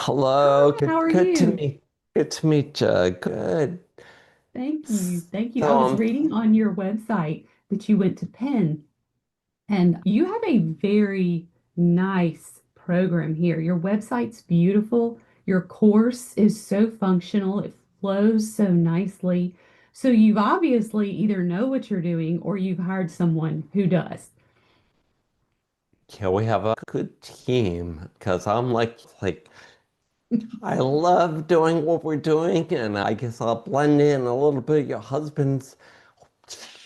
Hello, Hi, how good are good to you? meet good to meet you. Good. Thank you. Thank you. I So was reading on your website that you went to Penn, and you have a very nice program here. Your website's beautiful. Your course is so functional. It flows so nicely. So you've obviously either know what you're doing or you've hired someone who does. yeah, we have a good team because I'm like I love doing what we're doing, and I guess I'll blend in a little bit of your husband's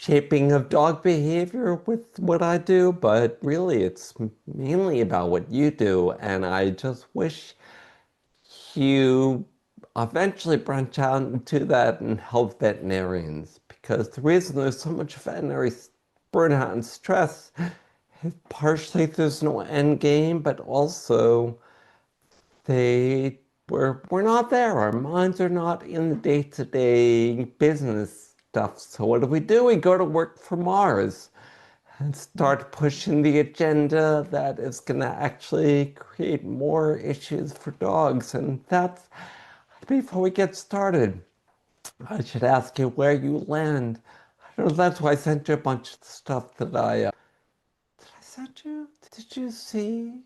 shaping of dog behavior with what I do, but really it's mainly about what you do, and I just wish you eventually branch out into that and help veterinarians because the reason there's so much veterinary burnout and stress is partially there's no end game, but also they we're not there. Our minds are not in the day-to-day business stuff. So what do? We go to work for Mars and start pushing the agenda that is going to actually create more issues for dogs. And that's before we get started. I should ask you where you land. I don't know, that's why I sent you a bunch of stuff that did I send you? Did you see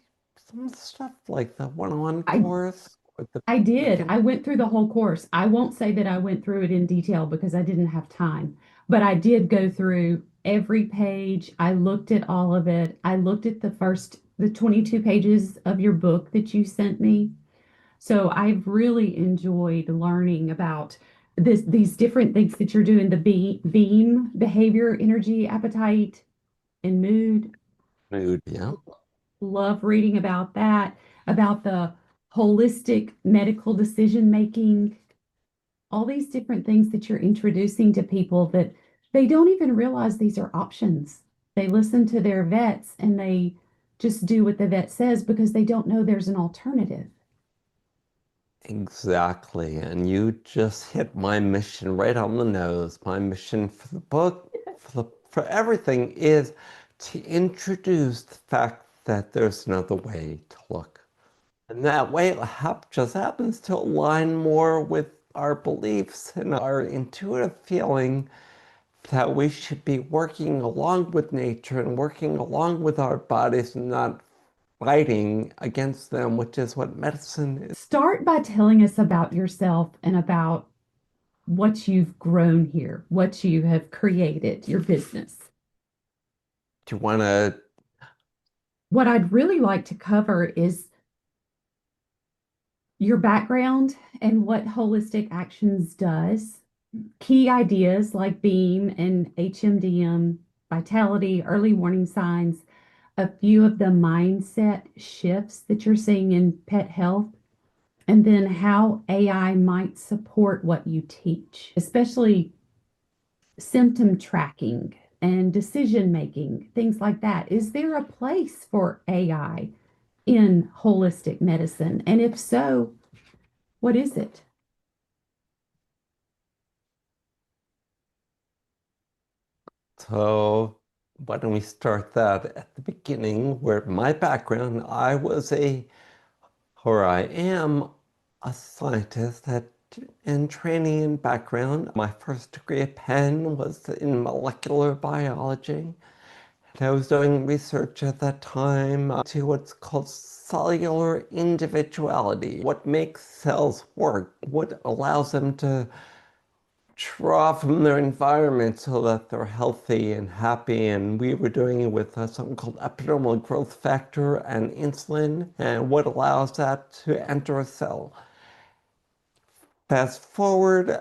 some of the stuff like the one-on-one I course or the I did. beacon? I went through the whole course. I won't say that I went through it in detail because I didn't have time, but I did go through every page. I looked at all of it. I looked at the 22 pages of your book that you sent me. So I've really enjoyed learning about these different things that you're doing, the beam, behavior, energy, appetite, and mood. Mood, yeah. Love reading about that, about the holistic medical decision making, all these different things that you're introducing to people that they don't even realize these are options. They listen to their vets and they just do what the vet says because they don't know there's an alternative. Exactly. And you just hit my mission right on the nose. My mission for the book, for everything is to introduce the fact that there's another way to look. And that way just happens to align more with our beliefs and our intuitive feeling that we should be working along with nature and working along with our bodies and not fighting against them, which is what medicine is. Start by telling us about yourself and about what you've grown here, what you have created, your business. Do you want to? What I'd really like to cover is your background and what Holistic Actions does, key ideas like BEAM and HMDM, vitality, early warning signs, a few of the mindset shifts that you're seeing in pet health, and then how AI might support what you teach, especially symptom tracking and decision making, things like that. Is there a place for AI in holistic medicine? And if so, what is it? So, why don't we start that at the beginning, where my background, or I am a scientist in training and background. My first degree at Penn was in molecular biology. And I was doing research at that time to what's called cellular individuality, what makes cells work, what allows them to draw from their environment so that they're healthy and happy. And we were doing it with something called epidermal growth factor and insulin, and what allows that to enter a cell. Fast forward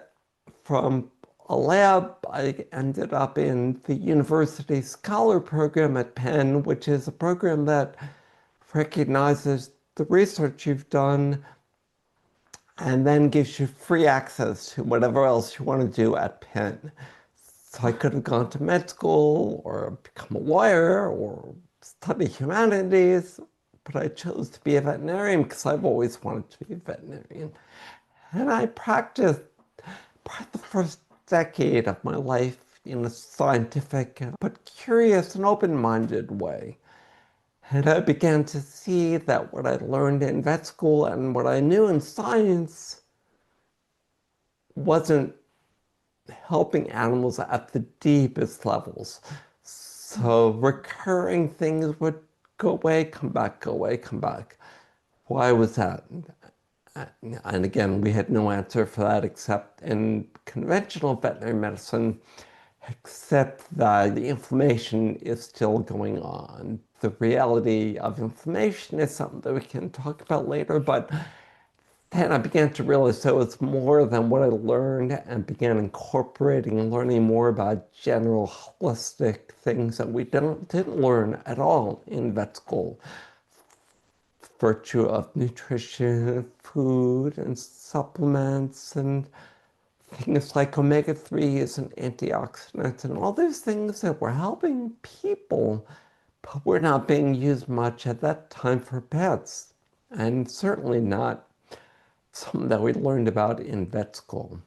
from a lab, I ended up in the University Scholar Program at Penn, which is a program that recognizes the research you've done and then gives you free access to whatever else you want to do at Penn. So I could have gone to med school or become a lawyer or study humanities, but I chose to be a veterinarian because I've always wanted to be a veterinarian. And I practiced probably the first decade of my life in a scientific but curious and open-minded way. And I began to see that what I learned in vet school and what I knew in science wasn't helping animals at the deepest levels. So recurring things would go away, come back, go away, come back. Why was that? And again, we had no answer for that except in conventional veterinary medicine, except that the inflammation is still going on. The reality of inflammation is something that we can talk about later, but then I began to realize so it's more than what I learned and began incorporating and learning more about general holistic things that we didn't learn at all in vet school. Virtue of nutrition, food, and supplements, and things like omega-3s and antioxidants, and all those things that were helping people, but were not being used much at that time for pets, and certainly not something that we learned about in vet school.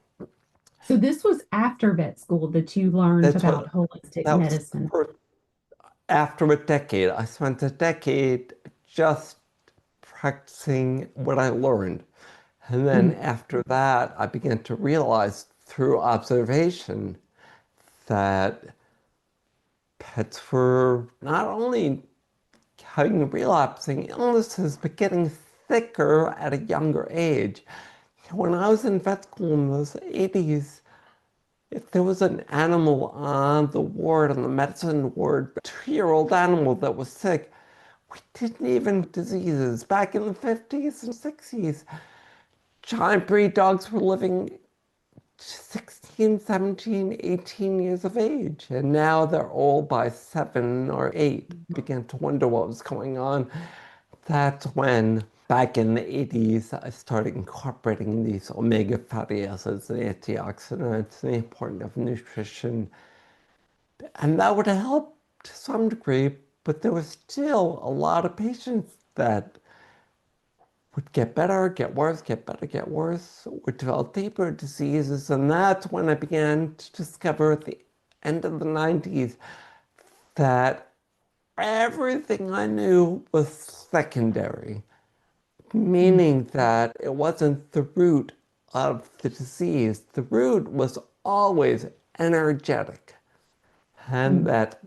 So this was after vet school that you learned That's about what holistic that was medicine. after a decade. I spent a decade just practicing what I learned. And then Mm. after that, I began to realize through observation that pets were not only having relapsing illnesses, but getting thicker at a younger age. When I was in vet school in those 80s, if there was an animal on the ward, on the medicine ward, a 2-year-old animal that was sick, we didn't even diseases. Back in the 50s and 60s, giant breed dogs were living 16, 17, 18 years of age. And now they're all by 7 or 8. Began to wonder what was going on. That's when, back in the 80s, I started incorporating these omega fatty acids and antioxidants and the importance of nutrition. And that would help to some degree, but there was still a lot of patients that would get better, get worse, get better, get worse, would develop deeper diseases. And that's when I began to discover at the end of the 90s that everything I knew was secondary, Mm. meaning that it wasn't the root of the disease. The root was always energetic. And Mm. that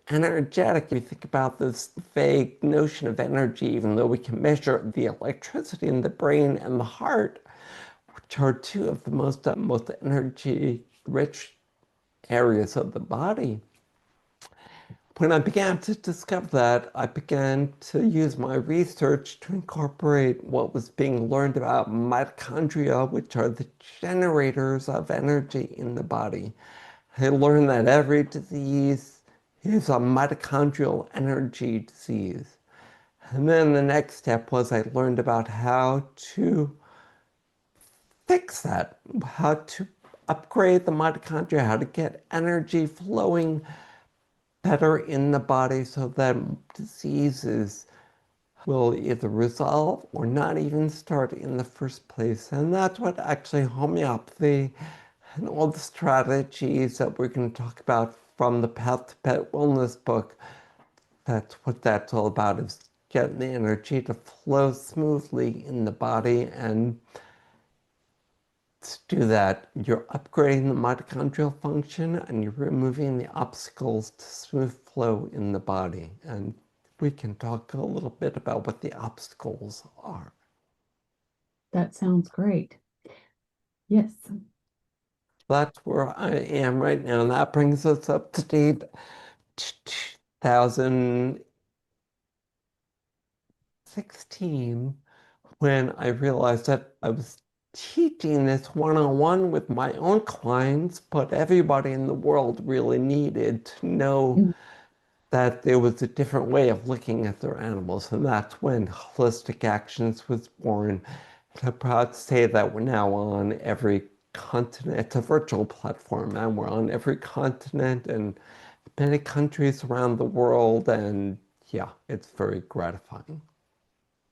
energetic, you think about this vague notion of energy, even though we can measure the electricity in the brain and the heart, which are two of the most energy rich areas of the body. When I began to discover that, I began to use my research to incorporate what was being learned about mitochondria, which are the generators of energy in the body. I learned that every disease is a mitochondrial energy disease. And then the next step was I learned about how to fix that, how to upgrade the mitochondria, how to get energy flowing better in the body so that diseases will either resolve or not even start in the first place. And that's what actually homeopathy and all the strategies that we're going to talk about from the Path to Pet Wellness book, that's what that's all about, is getting the energy to flow smoothly in the body. And to do that, you're upgrading the mitochondrial function and you're removing the obstacles to smooth flow in the body. And we can talk a little bit about what the obstacles are. That sounds great. Yes. That's where I am right now. And that brings us up to date to 2016, when I realized that I was teaching this one-on-one with my own clients, but everybody in the world really needed to know Mm. that there was a different way of looking at their animals. And that's when Holistic Actions was born. And I'm proud to say that we're now on every continent. It's a virtual platform, and we're on every continent and many countries around the world. And yeah, it's very gratifying.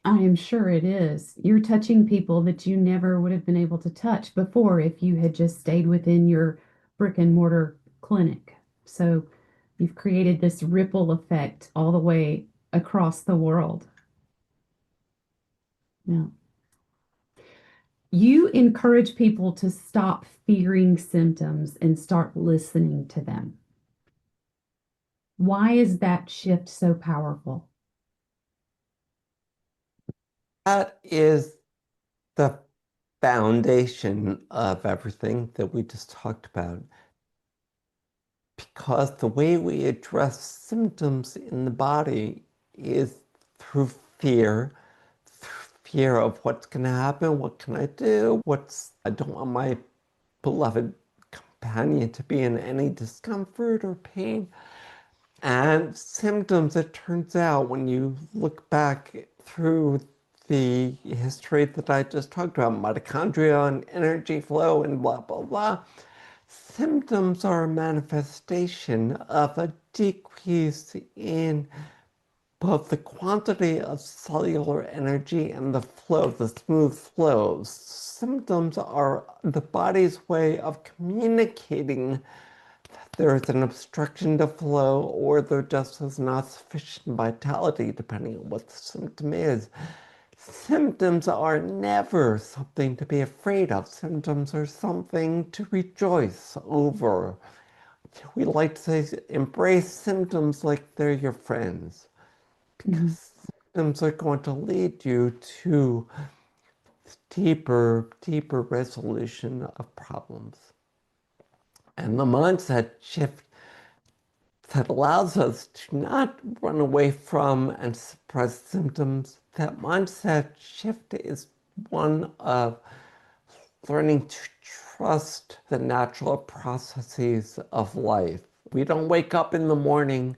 I am sure it is. You're touching people that you never would have been able to touch before if you had just stayed within your brick and mortar clinic. So you've created this ripple effect all the way across the world. Yeah. You encourage people to stop fearing symptoms and start listening to them. Why is that shift so powerful? That is the foundation of everything that we just talked about. Because the way we address symptoms in the body is through fear of what's going to happen, what can I do, I don't want my beloved companion to be in any discomfort or pain. And symptoms, it turns out, when you look back through the history that I just talked about, mitochondria and energy flow and blah, blah, blah, symptoms are a manifestation of a decrease in both the quantity of cellular energy and the flow, the smooth flows. Symptoms are the body's way of communicating there's an obstruction to flow, or there just is not sufficient vitality, depending on what the symptom is. Symptoms are never something to be afraid of. Symptoms are something to rejoice over. We like to say, embrace symptoms like they're your friends, Mhm. because symptoms are going to lead you to deeper resolution of problems. And the mindset shift that allows us to not run away from and suppress symptoms. That mindset shift is one of learning to trust the natural processes of life. We don't wake up in the morning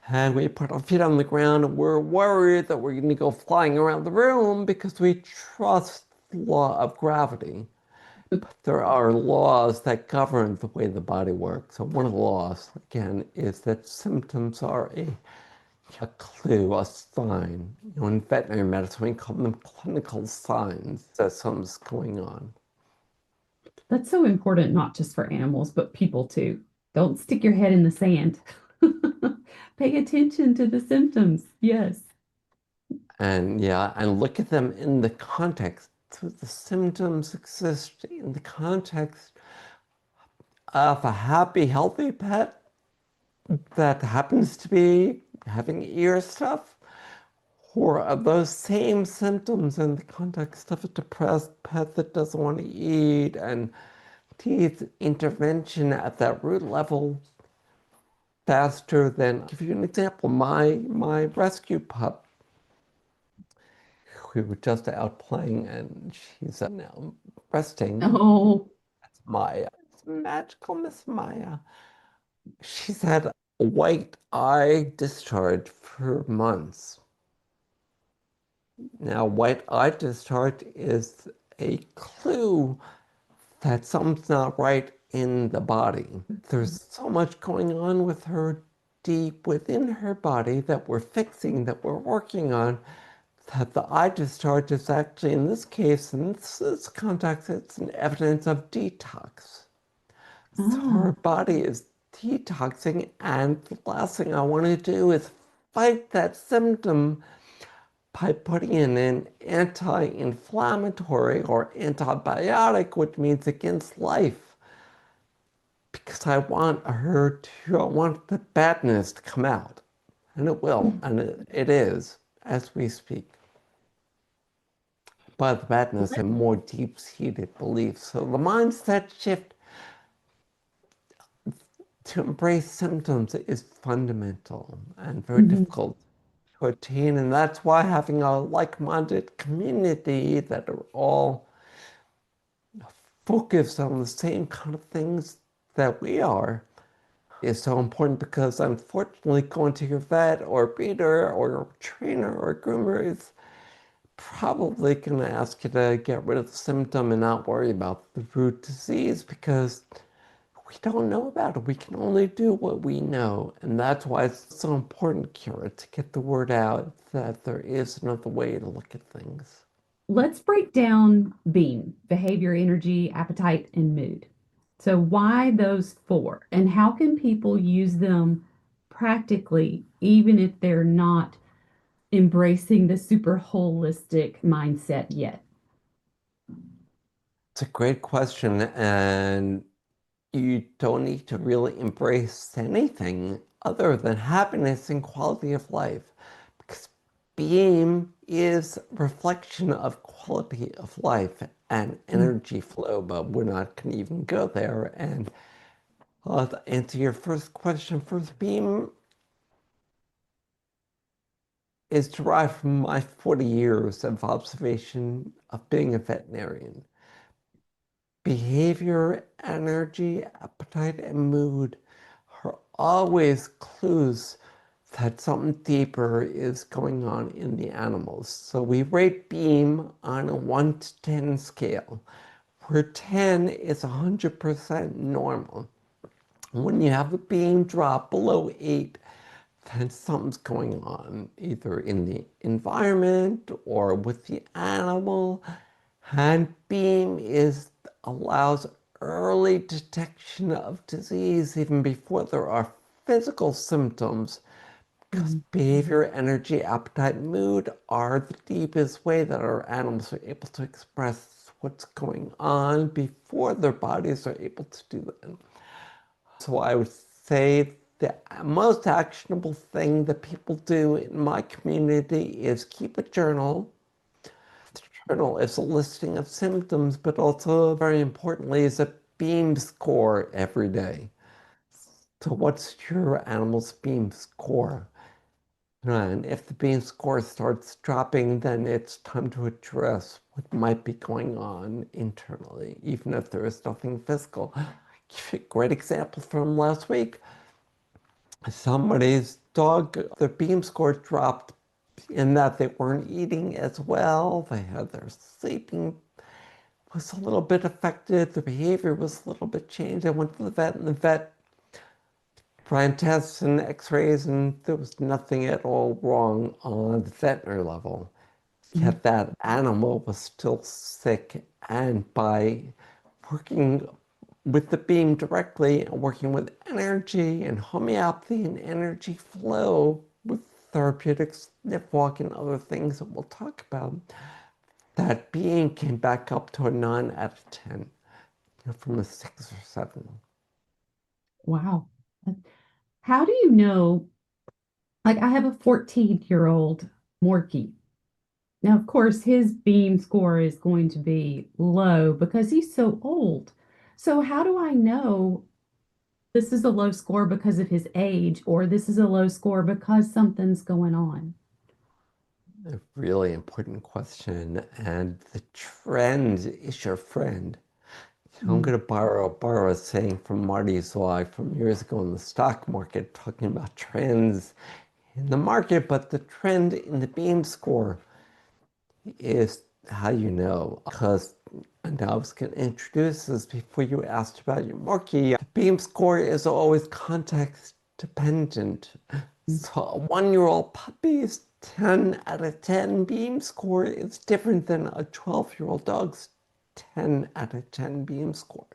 and we put our feet on the ground and we're worried that we're going to go flying around the room because we trust the law of gravity. There are laws that govern the way the body works. So one of the laws, again, is that symptoms are a clue, a sign. In veterinary medicine, we call them clinical signs that something's going on. That's so important, not just for animals, but people too. Don't stick your head in the sand. Pay attention to the symptoms. Yes. And yeah, and look at them in the context. So the symptoms exist in the context of a happy, healthy pet that happens to be having ear stuff, or are those same symptoms in the context of a depressed pet that doesn't want to eat and needs intervention at that root level faster than, I'll give you an example. My rescue pup, we were just out playing and she's now resting. Oh, That's Maya. It's magical Miss Maya. She's had a white eye discharge for months. Now, white eye discharge is a clue that something's not right in the body. There's so much going on with her deep within her body that we're fixing, that we're working on, that the eye discharge is actually, in this case, in this context, it's an evidence of detox. So ah, her body is detoxing, and the last thing I want to do is fight that symptom by putting in an anti-inflammatory or antibiotic, which means against life, because I want the badness to come out. And it will, and it is, as we speak. But the badness and more deep-seated beliefs. So the mindset shift to embrace symptoms is fundamental and very mhm. difficult to attain. And that's why having a like-minded community that are all focused on the same kind of things that we are is so important, because unfortunately going to your vet or breeder or trainer or groomer is probably going to ask you to get rid of the symptom and not worry about the root disease, because we don't know about it. We can only do what we know. And that's why it's so important, Kira, to get the word out that there is another way to look at things. Let's break down being behavior, energy, appetite, and mood. So, why those four? And how can people use them practically, even if they're not embracing the super holistic mindset yet? It's a great question, and you don't need to really embrace anything other than happiness and quality of life. Because being is reflection of quality of life and Mm. energy flow, but we're not going to even go there. And to answer your first question, first beam is derived from my 40 years of observation of being a veterinarian. Behavior, energy, appetite, and mood are always clues that something deeper is going on in the animals. So we rate Beam on a 1 to 10 scale, where 10 is 100% normal. When you have a Beam drop below 8, then something's going on, either in the environment or with the animal. And Beam allows early detection of disease even before there are physical symptoms, because Mm. behavior, energy, appetite, mood are the deepest way that our animals are able to express what's going on before their bodies are able to do that. So I would say the most actionable thing that people do in my community is keep a journal. The journal is a listing of symptoms, but also, very importantly, is a beam score every day. So what's your animal's beam score? And if the beam score starts dropping, then it's time to address what might be going on internally, even if there is nothing physical. Give you a great example from last week. Somebody's dog, their beam score dropped in that they weren't eating as well. They had their sleeping was a little bit affected. Their behavior was a little bit changed. I went to the vet, and the vet ran tests and x-rays, and there was nothing at all wrong on the veterinary level. Mm. Yet that animal was still sick, and by working with the beam directly and working with energy and homeopathy and energy flow with therapeutics, nip walk, and other things that we'll talk about, that being came back up to a 9 out of 10, from a 6 or 7. Wow. How do you know? Like, I have a 14-year-old Morkie. Now, of course, his beam score is going to be low because he's so old. So, how do I know this is a low score because of his age, or this is a low score because something's going on? A really important question, and the trend is your friend. I'm Mm. going to borrow a saying from Marty's life from years ago in the stock market, talking about trends in the market, but the trend in the beam score is how you know. Because, and I was going to introduce this before you asked about your marquee. The beam score is always context dependent. So a 1-year-old puppy's 10 out of 10 beam score is different than a 12-year-old dog's 10 out of 10 beam score.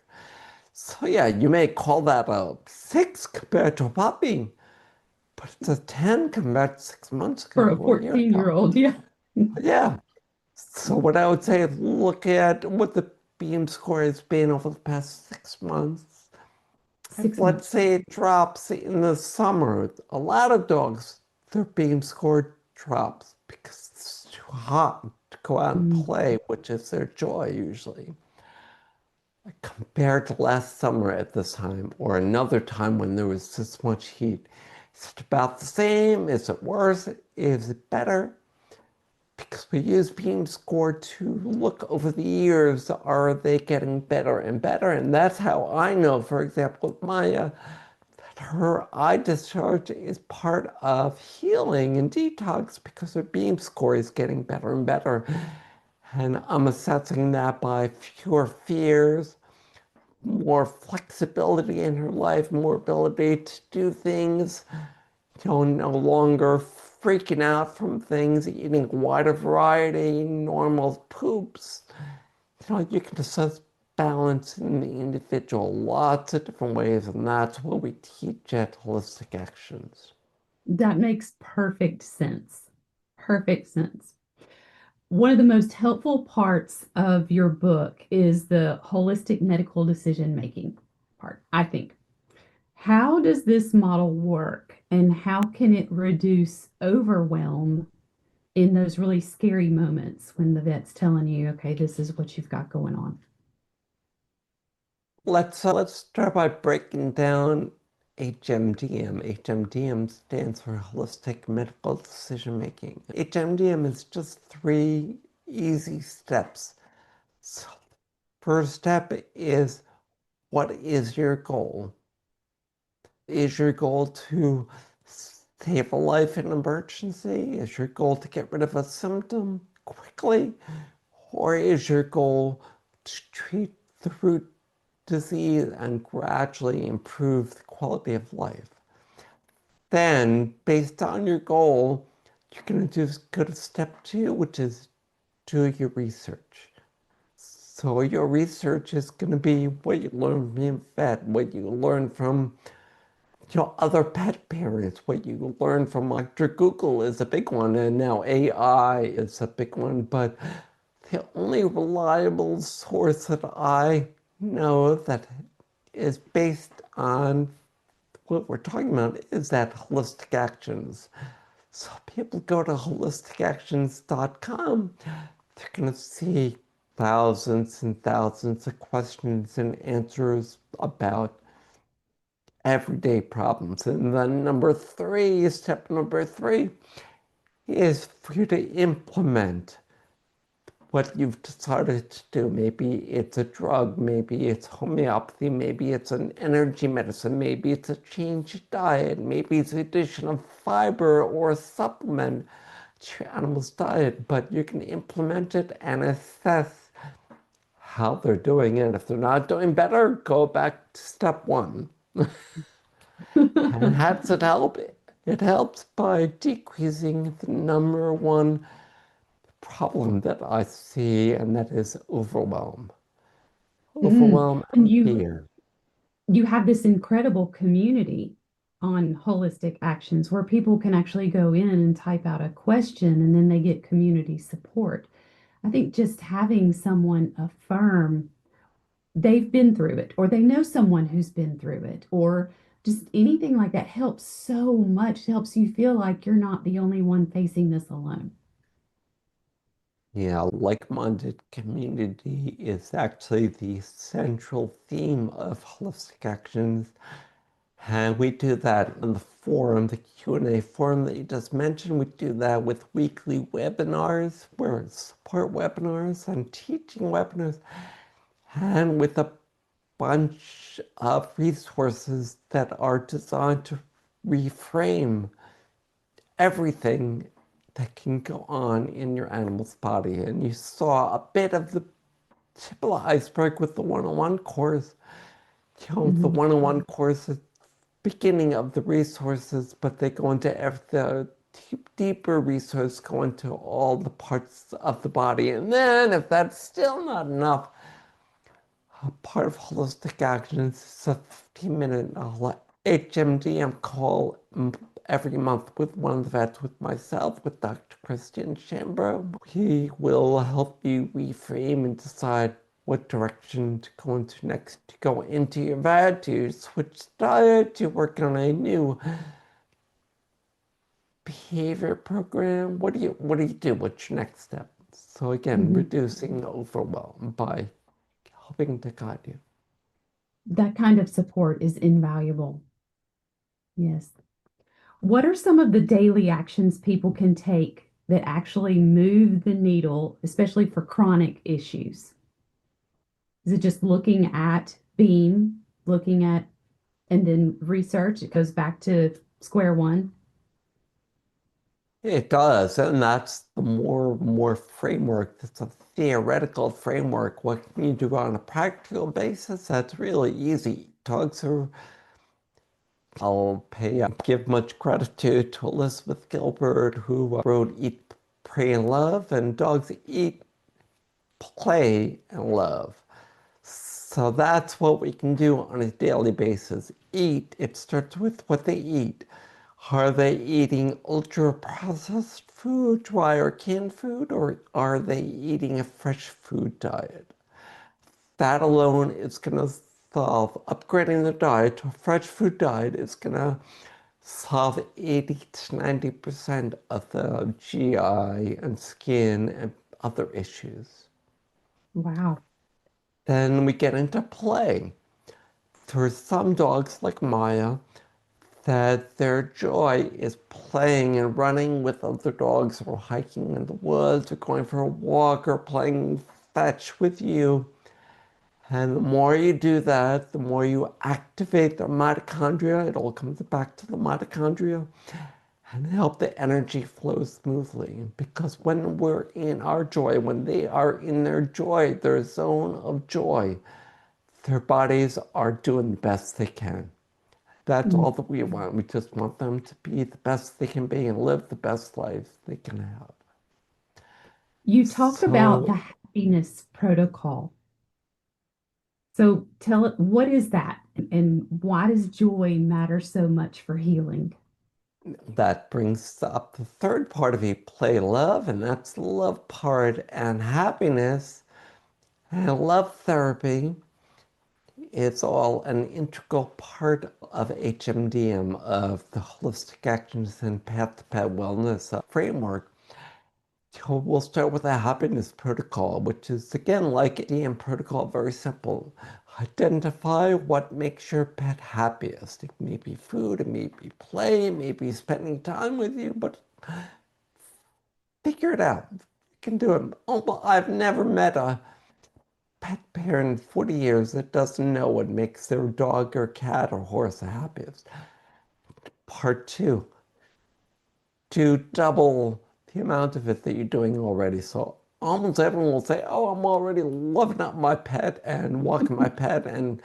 So yeah, you may call that a 6 compared to a puppy, but it's a 10 compared to 6 months For ago a or a year ago. 14-year-old, yeah. Yeah. So what I would say is look at what the beam score has been over the past 6 months. If 6 months. let's say it drops in the summer, a lot of dogs, their beam score drops because it's too hot to go out and Mm. play, which is their joy usually. Compared to last summer at this time or another time when there was this much heat, is it about the same? Is it worse? Is it better? Because we use beam score to look over the years, are they getting better and better? And that's how I know, for example, with Maya, that her eye discharge is part of healing and detox because her beam score is getting better and better. And I'm assessing that by fewer fears, more flexibility in her life, more ability to do things, no longer freaking out from things, eating a wider variety, normal poops. You can assess balance in the individual lots of different ways, and that's what we teach at Holistic Actions. That makes perfect sense. perfect sense. One of the most helpful parts of your book is the holistic medical decision making part, I think. How does this model work and how can it reduce overwhelm in those really scary moments when the vet's telling you, okay, this is what you've got going on? Let's start by breaking down HMDM. HMDM stands for Holistic Medical Decision Making. HMDM is just three easy steps. So, first step is, what is your goal? Is your goal to save a life in an emergency? Is your goal to get rid of a symptom quickly? Or is your goal to treat the root disease and gradually improve the quality of life? Then, based on your goal, you're going to go to step two, which is do your research. So your research is going to be what you learn from your vet, what you learn from other pet parents, what you learn from Dr. Google is a big one, and now AI is a big one. But the only reliable source that I know that is based on what we're talking about is that holistic actions. So people go to holisticactions.com, they're going to see thousands and thousands of questions and answers about everyday problems. And then step number three is for you to implement what you've decided to do. Maybe it's a drug, maybe it's homeopathy, maybe it's an energy medicine, maybe it's a change diet, maybe it's the addition of fiber or a supplement to your animal's diet. But you can implement it and assess how they're doing it. If they're not doing better, go back to step one. And how does it help? It helps by decreasing the number one problem that I see, and that is overwhelm. Mm. Overwhelm And and you fear. you have this incredible community on holistic actions where people can actually go in and type out a question and then they get community support. I think just having someone affirm they've been through it or they know someone who's been through it or just anything like that helps so much. It helps you feel like you're not the only one facing this alone. Yeah, like-minded community is actually the central theme of holistic actions. And we do that in the forum, the Q&A forum that you just mentioned. We do that with weekly webinars, where support webinars and teaching webinars, and with a bunch of resources that are designed to reframe everything that can go on in your animal's body. And you saw a bit of the tip of the iceberg with the one-on-one course. The Mhm. one-on-one course is beginning of the resources, but they go into the deeper resources, go into all the parts of the body. And then if that's still not enough, a part of holistic actions is a 15-minute HMDM call every month with one of the vets, with myself, with Dr. Christian Chambro. He will help you reframe and decide what direction to go into next. To go into your vet, to switch diet, to work on a new behavior program. What do you do? What's your next step? So again, Mhm. reducing overwhelm by helping to guide you. That kind of support is invaluable. Yes. What are some of the daily actions people can take that actually move the needle, especially for chronic issues? Is it just looking at Beam, looking at, and then research? It goes back to square one. It does, and that's the more framework. That's a theoretical framework. What can you do on a practical basis? That's really easy. Dogs are. Give much gratitude to Elizabeth Gilbert, who wrote Eat, Pray, and Love, and dogs eat, play, and love. So that's what we can do on a daily basis. Eat, it starts with what they eat. Are they eating ultra-processed food, dry or canned food, or are they eating a fresh food diet? That alone is going to solve upgrading the diet to a fresh food diet is going to solve 80 to 90% of the GI and skin and other issues. Wow. Then we get into play. There are some dogs like Maya that their joy is playing and running with other dogs or hiking in the woods or going for a walk or playing fetch with you. And the more you do that, the more you activate the mitochondria. It all comes back to the mitochondria and help the energy flow smoothly. Because when we're in our joy, when they are in their joy, their zone of joy, their bodies are doing the best they can. That's Mm. all that we want. We just want them to be the best they can be and live the best life they can have. You talked about the So happiness protocol. So tell it, what is that and why does joy matter so much for healing? that brings up the third part of you play love, and that's the love part and happiness and love therapy. It's all an integral part of HMDM, of the Holistic Actions and Path to Pet Wellness framework. So we'll start with a happiness protocol, which is again like DM protocol, very simple. Identify what makes your pet happiest. It may be food, it may be play, it may be spending time with you, but figure it out. You can do it. Oh, I've never met a pet parent in 40 years that doesn't know what makes their dog or cat or horse the happiest. Part two, do double the amount of it that you're doing already. So almost everyone will say, oh, I'm already loving up my pet and walking my pet, and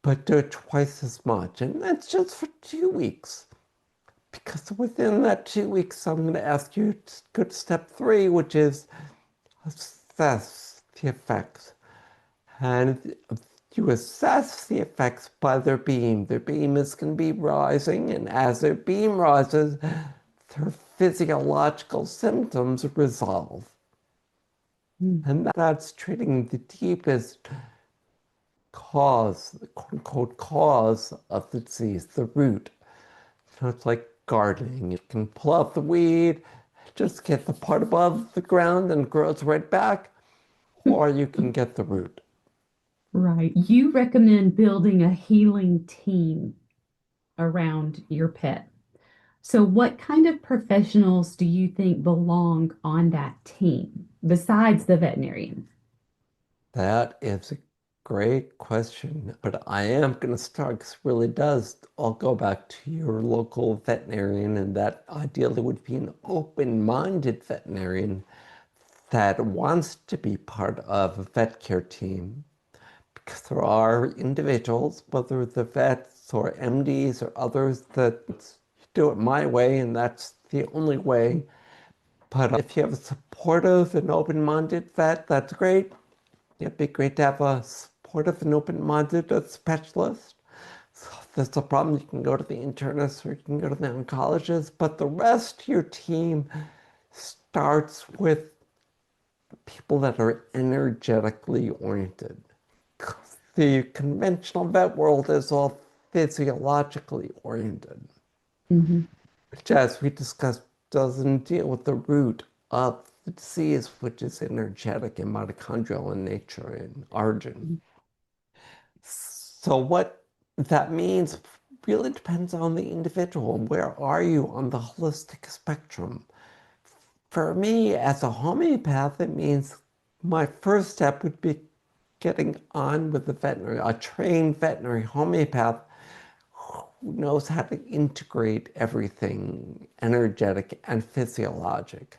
but do it twice as much. And that's just for 2 weeks. Because within that 2 weeks, I'm going to ask you to go to step three, which is assess the effects. And you assess the effects by their beam. Their beam is going to be rising, and as their beam rises, their physiological symptoms resolve. Mm. And that's treating the deepest cause, the quote unquote cause of the disease, the root. So it's like gardening. You can pull out the weed, just get the part above the ground and it grows right back, or you can get the root. Right. You recommend building a healing team around your pet. So, what kind of professionals do you think belong on that team besides the veterinarian? That is a great question, but I am going to start because it really does all go back to your local veterinarian, and that ideally would be an open-minded veterinarian that wants to be part of a vet care team. Because there are individuals, whether the vets or MDs or others, that do it my way, and that's the only way. But if you have a supportive and open-minded vet, that's great. It'd be great to have a supportive and open-minded specialist. So if there's a problem, you can go to the internist or you can go to the oncologist. But the rest of your team starts with people that are energetically oriented. The conventional vet world is all physiologically oriented, Mhm. which, as we discussed, doesn't deal with the root of the disease, which is energetic and mitochondrial in nature and origin. So what that means really depends on the individual. Where are you on the holistic spectrum? For me, as a homeopath, it means my first step would be getting on with the veterinary, a trained veterinary homeopath who knows how to integrate everything energetic and physiologic.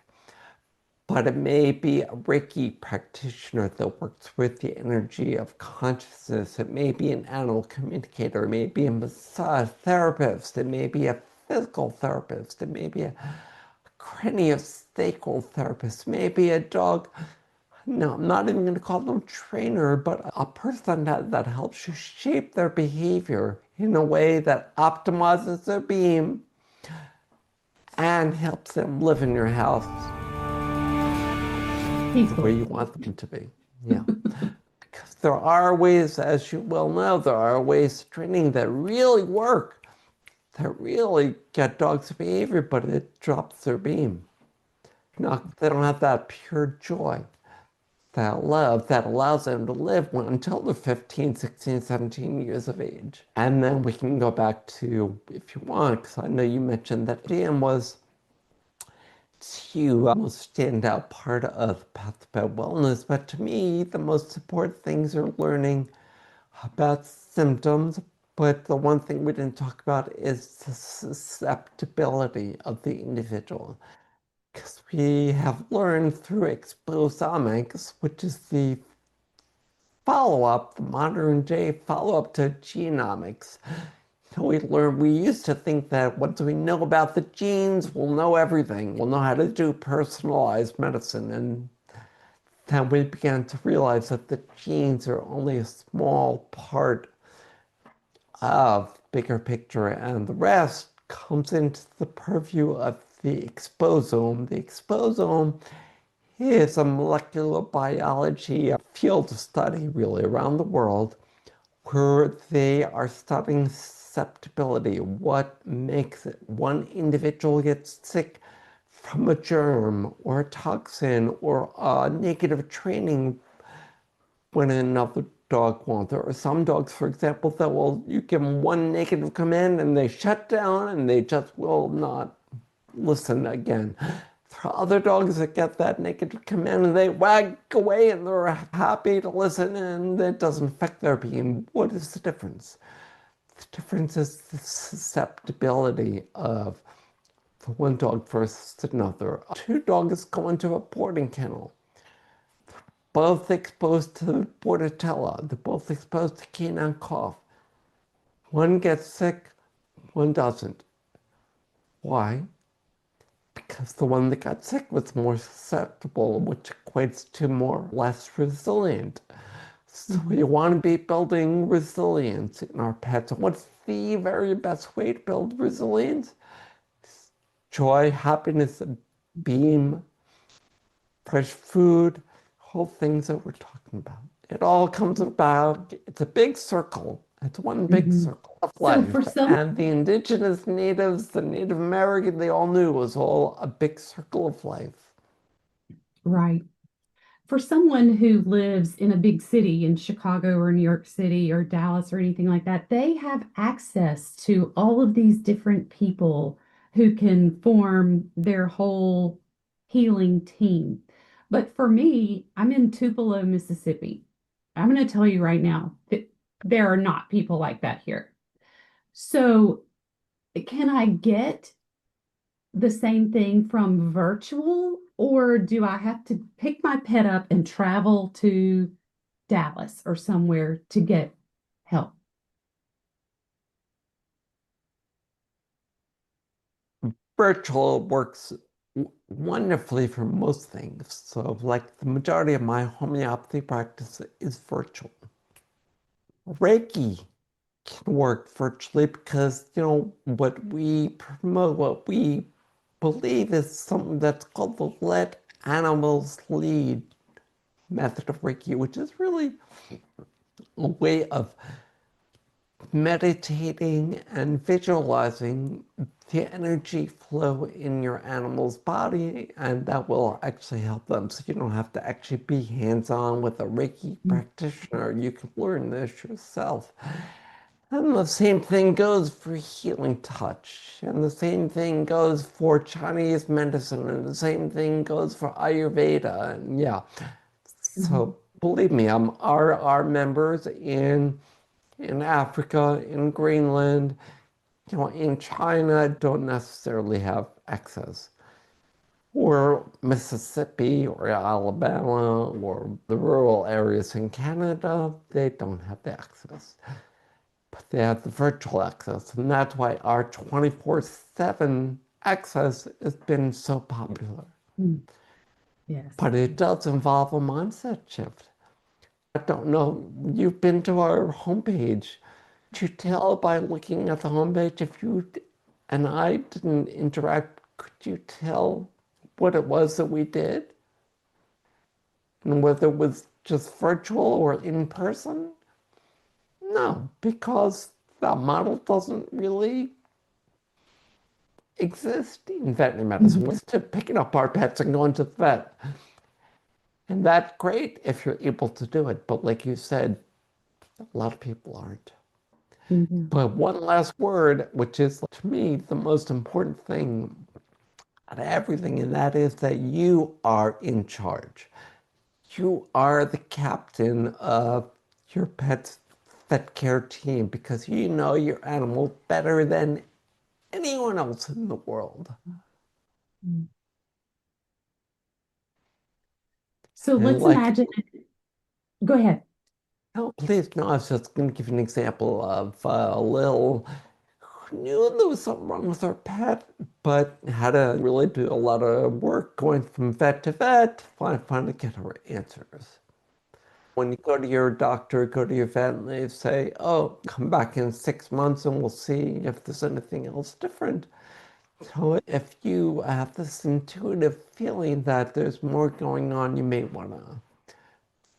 But it may be a Reiki practitioner that works with the energy of consciousness. It may be an animal communicator. It may be a massage therapist. It may be a physical therapist. It may be a craniosacral therapist. Maybe a dog no, I'm not even going to call them a trainer, but a person that helps you shape their behavior in a way that optimizes their beam and helps them live in your house the way Peacefully. you want them to be. Yeah. Because there are ways, as you well know, there are ways of training that really work, that really get dogs' behavior, but it drops their beam. Not, they don't have that pure joy, that love that allows them to live until they're 15, 16, 17 years of age. And then we can go back to, if you want, because I know you mentioned that DM was to most standout part of the path about wellness, but to me, the most important things are learning about symptoms. But the one thing we didn't talk about is the susceptibility of the individual. Because we have learned through exposomics, which is the follow-up, the modern day follow-up to genomics. We used to think that once we know about the genes, we'll know everything. We'll know how to do personalized medicine. And then we began to realize that the genes are only a small part of the bigger picture, and the rest comes into the purview of the exposome. The exposome is a molecular biology field of study really around the world where they are studying susceptibility, what makes it one individual get sick from a germ or a toxin or a negative training when another dog won't. There are some dogs, for example, that will, you give them one negative command and they shut down and they just will not listen again. There are other dogs that get that negative command and they wag away and they're happy to listen and it doesn't affect their being. What is the difference? The difference is the susceptibility of the one dog versus another. Two dogs go into a boarding kennel, both exposed to Bordetella, they're both exposed to canine cough. One gets sick, one doesn't. Why? Because the one that got sick was more susceptible, which equates to more less resilient. So we want to be building resilience in our pets. What's the very best way to build resilience? Joy, happiness, beam, fresh food, whole things that we're talking about. It all comes about, it's a big circle. It's one big Mhm. circle of So life. for some, And the indigenous natives, the Native American, they all knew it was all a big circle of life. right. For someone who lives in a big city in Chicago or New York City or Dallas or anything like that, they have access to all of these different people who can form their whole healing team. But for me, I'm in Tupelo, Mississippi. I'm going to tell you right now that there are not people like that here. So, can I get the same thing from virtual, or do I have to pick my pet up and travel to Dallas or somewhere to get help? Virtual works wonderfully for most things. So, like the majority of my homeopathy practice is virtual. Reiki can work virtually because, what we promote, what we believe is something that's called the let animals lead method of Reiki, which is really a way of meditating and visualizing the energy flow in your animal's body, and that will actually help them. So you don't have to actually be hands-on with a Reiki practitioner. You can learn this yourself. And the same thing goes for healing touch, and the same thing goes for Chinese medicine, and the same thing goes for Ayurveda. And yeah, Mhm. so believe me, our members in Africa, in Greenland, in China don't necessarily have access. Or Mississippi or Alabama or the rural areas in Canada, they don't have the access. But they have the virtual access. And that's why our 24/7 access has been so popular. Mhm. Yes. but it does involve a mindset shift. I don't know, you've been to our homepage. Could you tell by looking at the homepage if you and I didn't interact, could you tell what it was that we did? And whether it was just virtual or in person? No, because the model doesn't really exist in veterinary medicine. We're Mhm. used to picking up our pets and going to the vet. And that's great if you're able to do it. But like you said, a lot of people aren't. Mhm. But one last word, which is to me the most important thing out of everything, and that is that you are in charge. You are the captain of your pet's vet care team because you know your animal better than anyone else in the world. Mhm. So And let's like, imagine, go ahead. no, please, no, I was just going to give you an example of a little who knew there was something wrong with her pet, but had to really do a lot of work going from vet to vet to finally get her answers. When you go to your doctor, go to your vet, and they say, oh, come back in 6 months and we'll see if there's anything else different. So if you have this intuitive feeling that there's more going on, you may want to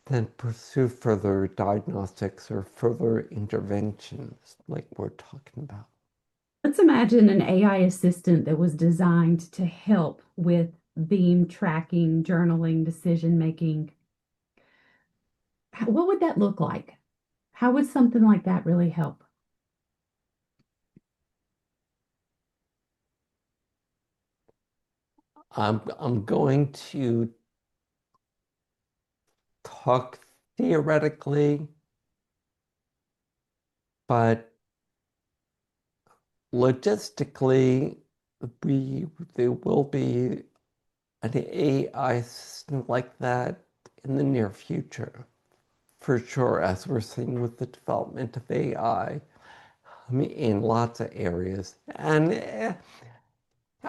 then pursue further diagnostics or further interventions like we're talking about. Let's imagine an AI assistant that was designed to help with beam tracking, journaling, decision making. What would that look like? How would something like that really help? I'm going to talk theoretically, but logistically, there will be an AI system like that in the near future, for sure, as we're seeing with the development of AI. I mean, in lots of areas. And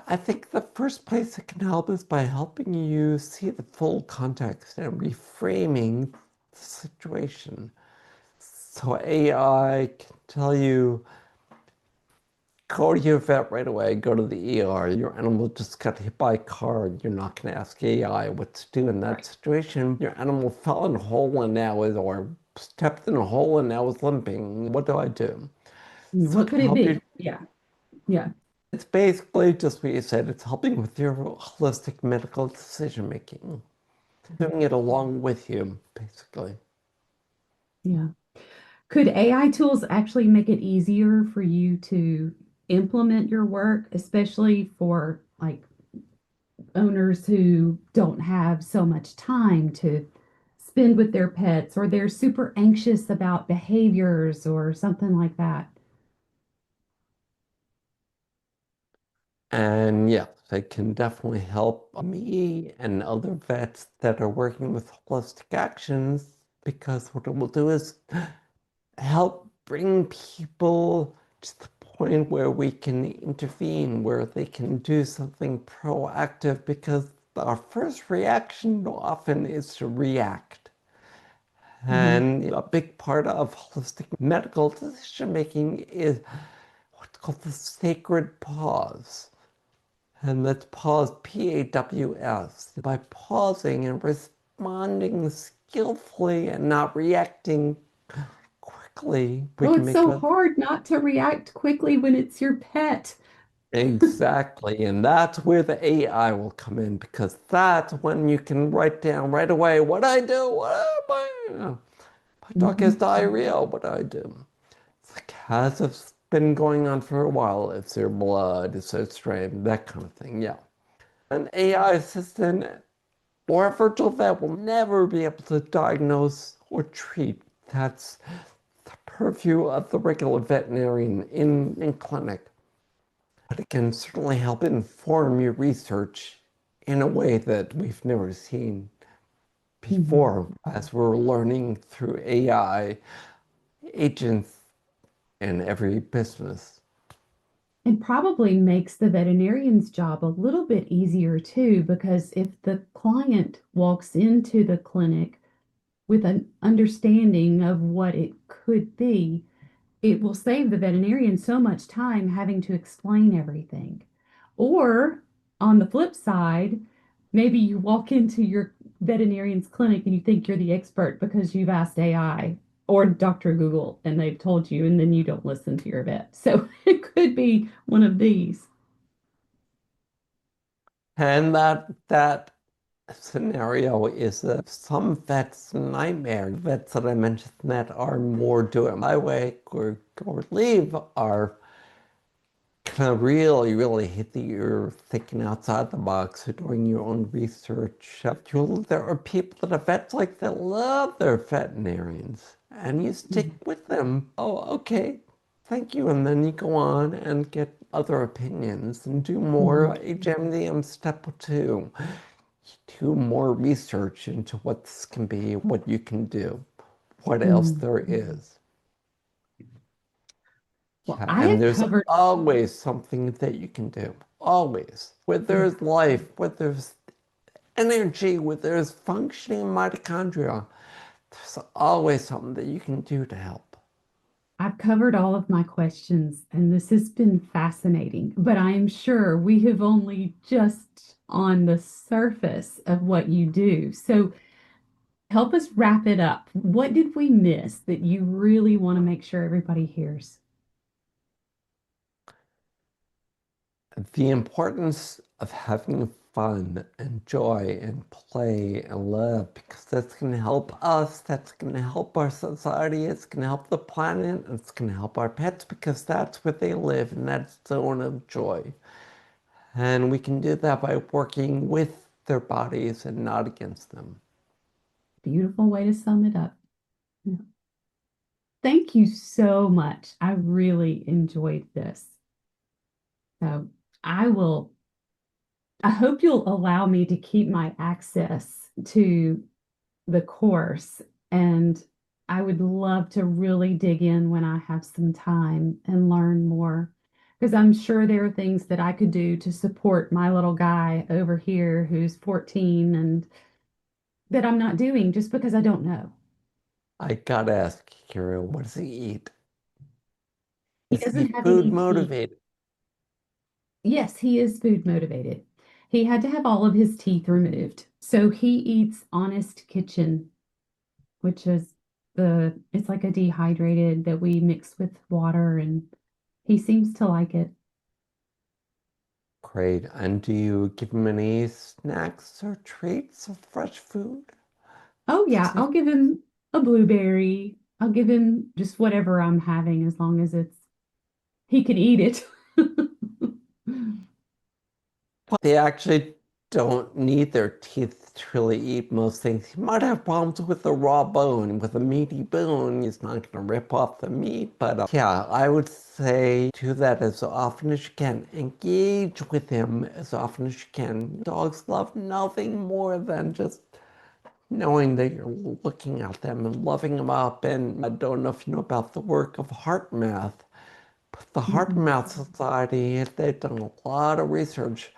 I think the first place it can help is by helping you see the full context and reframing the situation. So AI can tell you, go to your vet right away, go to the ER. Your animal just got hit by a car. You're not going to ask AI what to do in that Right. situation. Your animal fell in a hole and now is, or stepped in a hole and now is limping. What do I do? So it What can could it help you. be? Yeah. Yeah. It's basically just what you said. It's helping with your holistic medical decision making, doing it along with you, basically. Yeah. Could AI tools actually make it easier for you to implement your work, especially for like owners who don't have so much time to spend with their pets, or they're super anxious about behaviors or something like that? And yeah, they can definitely help me and other vets that are working with holistic actions because what it will do is help bring people to the point where we can intervene, where they can do something proactive because our first reaction often is to react. Mhm. And a big part of holistic medical decision making is what's called the sacred pause. And let's pause, PAWS. By pausing and responding skillfully and not reacting quickly, we Oh, can it's make so a hard not to react quickly when it's your pet. exactly. And that's where the AI will come in because that's when you can write down right away what I do. What am I? My dog has Mhm. diarrhea. What do I do? It's like, has it been going on for a while? Is there blood? Is there strain? That kind of thing. Yeah. An AI assistant or a virtual vet will never be able to diagnose or treat. That's the purview of the regular veterinarian in clinic. But it can certainly help inform your research in a way that we've never seen Mhm. before as we're learning through AI agents in every business. And probably makes the veterinarian's job a little bit easier too, because if the client walks into the clinic with an understanding of what it could be, it will save the veterinarian so much time having to explain everything. Or on the flip side, maybe you walk into your veterinarian's clinic and you think you're the expert because you've asked AI or Dr. Google and they've told you, and then you don't listen to your vet. So it could be one of these. And that scenario is some vets' nightmare. Vets that I mentioned that are more do it my way or leave are kind of really hit that you're thinking outside the box, or doing your own research. There are people that are vets like that love their veterinarians, and you stick Mhm. with them. Oh, okay, thank you. And then you go on and get other opinions and do more Mhm. HMDM step 2. Do more research into what this can be, what you can do, what else Mhm. there is. Well, Yeah, I and have there's covered, always something that you can do. Always. Where yeah, there's life, where there's energy, where there's functioning mitochondria, there's always something that you can do to help. I've covered all of my questions, and this has been fascinating, but I am sure we have only just on the surface of what you do. So help us wrap it up. What did we miss that you really want to make sure everybody hears? The importance of having fun and joy and play and love, because that's going to help us, that's going to help our society, it's going to help the planet, it's going to help our pets because that's where they live in that zone of joy. And we can do that by working with their bodies and not against them. Beautiful way to sum it up. Yeah. Thank you so much. I really enjoyed this. So I will, I hope you'll allow me to keep my access to the course. And I would love to really dig in when I have some time and learn more. Because I'm sure there are things that I could do to support my little guy over here who's 14 and that I'm not doing just because I don't know. I gotta ask Kira, what does he eat? He Is he doesn't have food any teeth. motivated? Yes, he is food motivated. He had to have all of his teeth removed. So he eats Honest Kitchen, which is it's like a dehydrated that we mix with water, and he seems to like it. Great. And do you give him any snacks or treats or fresh food? Oh yeah, To I'll give him a blueberry. I'll give him just whatever I'm having as long as he can eat it. They actually don't need their teeth to really eat most things. He might have problems with the raw bone, with a meaty bone. He's not going to rip off the meat. But yeah, I would say do that as often as you can. Engage with him as often as you can. Dogs love nothing more than just knowing that you're looking at them and loving them up. And I don't know if you know about the work of heart math. The Heart Mm-mm. Math Society, they've done a lot of research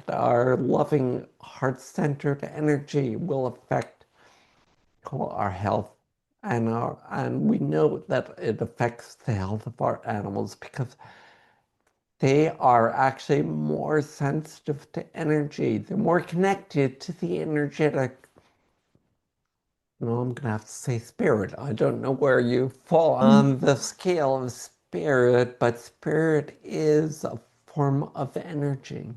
that our loving heart-centered energy will affect our health, and we know that it affects the health of our animals because they are actually more sensitive to energy. They're more connected to the energetic. No, I'm gonna have to say spirit. I don't know where you fall Mm. on the scale of spirit, but spirit is a form of energy.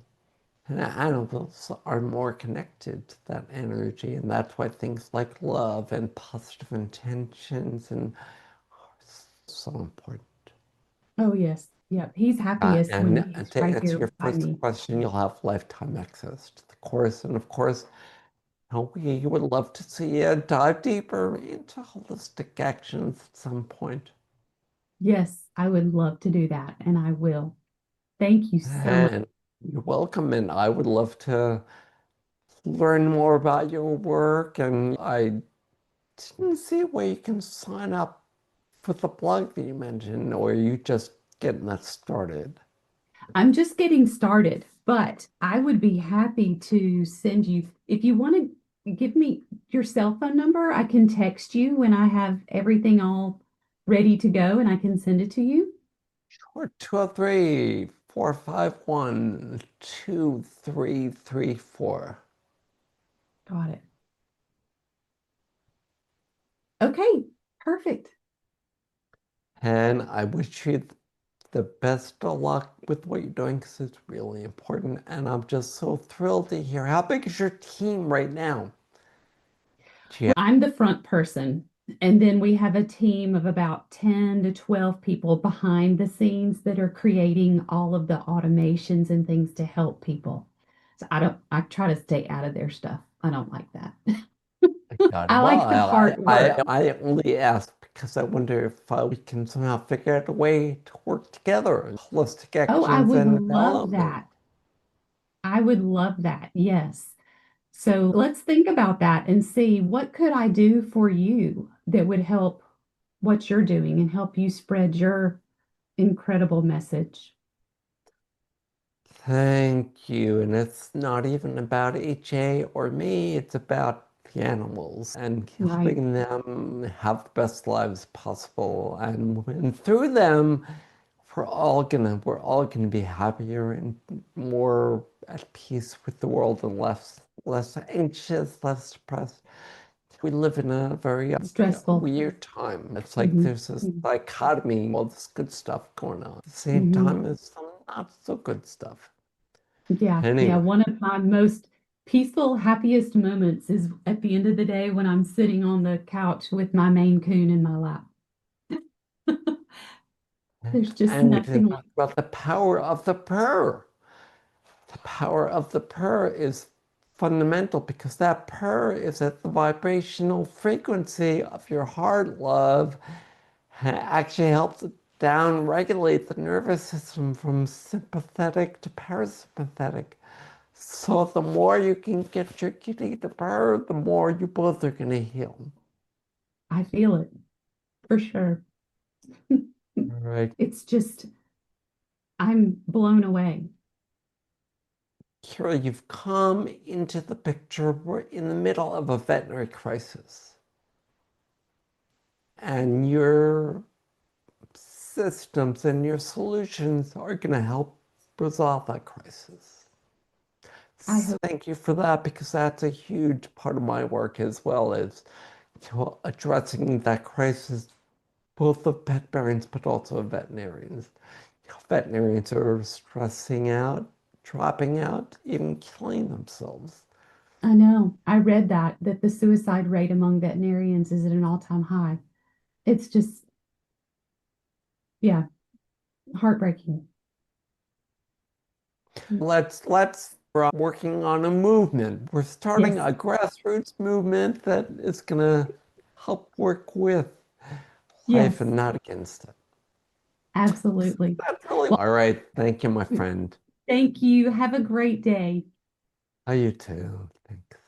And animals are more connected to that energy, and that's why things like love and positive intentions and are so important. Oh yes. Yep. He's happiest when And he's to right answer here your by first me. question, you'll have lifetime access to the course, and of course, we would love to see you dive deeper into holistic actions at some point. Yes, I would love to do that, and I will. Thank you so much. And you're welcome, and I would love to learn more about your work. And I didn't see where you can sign up for the blog that you mentioned, or are you just getting that started? I'm just getting started, but I would be happy to send you, if you want to give me your cell phone number, I can text you when I have everything all ready to go and I can send it to you. Or 203-451-2334. Got it. Okay, perfect. And I wish you the best of luck with what you're doing because it's really important. And I'm just so thrilled to hear. How big is your team right now? Yeah. I'm the front person, and then we have a team of about 10 to 12 people behind the scenes that are creating all of the automations and things to help people. So I try to stay out of their stuff. I don't like that. Got it. I Well, like the hard work. I only asked because I wonder if we can somehow figure out a way to work together, holistic Oh, I actions would and love development. that. I would love that. Yes. So let's think about that and see what could I do for you that would help what you're doing and help you spread your incredible message. Thank you. And it's not even about HA or me, it's about the animals and Right. helping them have the best lives possible. And through them, we're all gonna be happier and more at peace with the world and less anxious, less depressed. We live in a very Stressful. weird time. It's like Hmm. there's this dichotomy, all this good stuff going on. At the same Hmm. time as some not so good stuff. Yeah. Yeah. Anyway, One of my most peaceful, happiest moments is at the end of the day when I'm sitting on the couch with my Maine Coon in my lap. There's just and we didn't nothing like talk about the power of the purr. The power of the purr is fundamental because that purr is at the vibrational frequency of your heart, love. Actually helps down regulate the nervous system from sympathetic to parasympathetic. So the more you can get your kitty to purr, the more you both are going to heal. I feel it for sure. All right. It's just, I'm blown away. Kira, you've come into the picture. We're in the middle of a veterinary crisis. And your systems and your solutions are going to help resolve that crisis. I hope. Thank you for that because that's a huge part of my work as well as addressing that crisis, both of pet parents but also of veterinarians. Veterinarians are stressing out, dropping out, even killing themselves. I know. I read that the suicide rate among veterinarians is at an all-time high. It's just, yeah, heartbreaking. Let's working on a movement. We're starting Yes, a grassroots movement that is gonna help work with life yes, and not against it. absolutely. That's really Well, all right. Thank you, my friend. thank you. Have a great day. Oh, you too. Thanks.